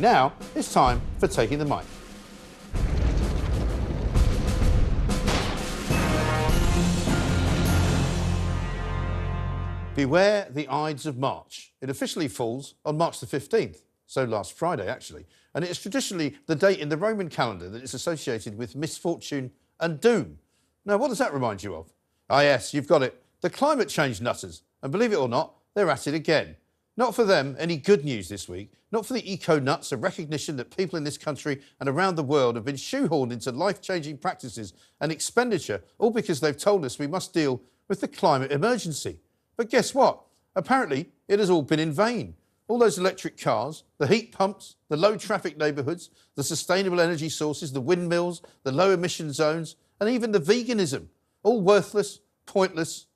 Now it's time for Taking the Mic. Beware the Ides of March. It officially falls on March the 15th, so last Friday actually, and it is traditionally the date in the Roman calendar that is associated with misfortune and doom. Now, what does that remind you of? Ah yes, you've got it, the climate change nutters, and believe it or not, they're at it again. Not for them any good news this week, not for the eco-nuts, a recognition that people in this country and around the world have been shoehorned into life-changing practices and expenditure, all because they've told us we must deal with the climate emergency. But guess what? Apparently, it has all been in vain. All those electric cars, the heat pumps, the low traffic neighbourhoods, the sustainable energy sources, the windmills, the low emission zones, and even the veganism, all worthless, pointless,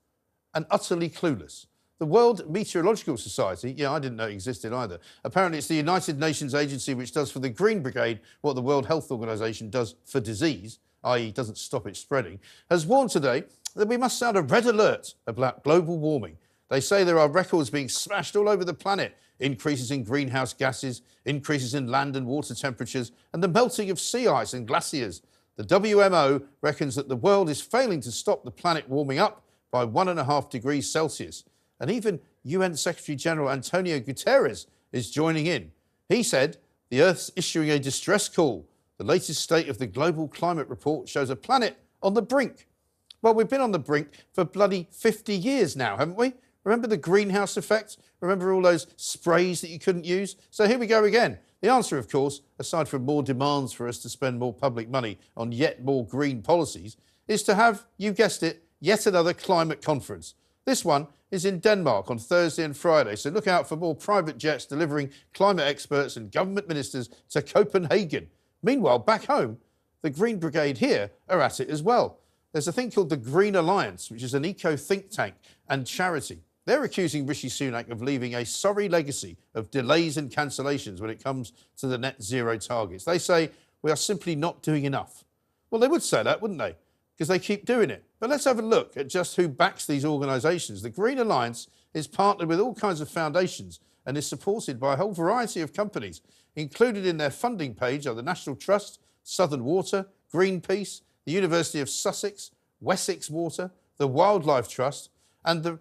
and utterly clueless. The World Meteorological Society, yeah, I didn't know it existed either. Apparently, it's the United Nations agency which does for the Green Brigade what the World Health Organization does for disease, i.e. doesn't stop it spreading, has warned today that we must sound a red alert about global warming. They say there are records being smashed all over the planet. Increases in greenhouse gases, increases in land and water temperatures, and the melting of sea ice and glaciers. The WMO reckons that the world is failing to stop the planet warming up by 1.5 degrees Celsius. And even UN Secretary-General Antonio Guterres is joining in. He said, the Earth's issuing a distress call. The latest state of the global climate report shows a planet on the brink. Well, we've been on the brink for bloody 50 years now, haven't we? Remember the greenhouse effect? Remember all those sprays that you couldn't use? So here we go again. The answer, of course, aside from more demands for us to spend more public money on yet more green policies, is to have, you guessed it, yet another climate conference. This one is in Denmark on Thursday and Friday, so look out for more private jets delivering climate experts and government ministers to Copenhagen. Meanwhile, back home, the Green Brigade here are at it as well. There's a thing called the Green Alliance, which is an eco-think tank and charity. They're accusing Rishi Sunak of leaving a sorry legacy of delays and cancellations when it comes to the net zero targets. They say we are simply not doing enough. Well, they would say that, wouldn't they? Because they keep doing it. But let's have a look at just who backs these organisations. The Green Alliance is partnered with all kinds of foundations and is supported by a whole variety of companies. Included in their funding page are the National Trust, Southern Water, Greenpeace, the University of Sussex, Wessex Water, the Wildlife Trust, and the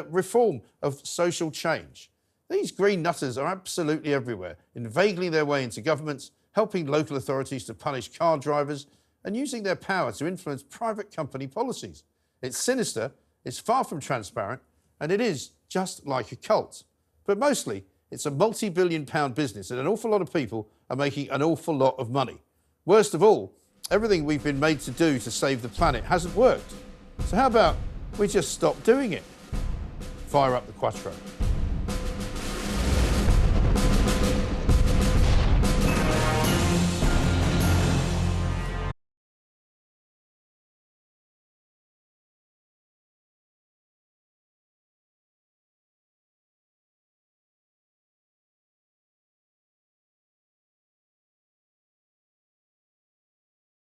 Reform of Social Change. These green nutters are absolutely everywhere, inveigling their way into governments, helping local authorities to punish car drivers, and using their power to influence private company policies. It's sinister, it's far from transparent, and it is just like a cult. But mostly, it's a multi-billion-pound business, and an awful lot of people are making an awful lot of money. Worst of all, everything we've been made to do to save the planet hasn't worked. So how about we just stop doing it? Fire up the Quattro.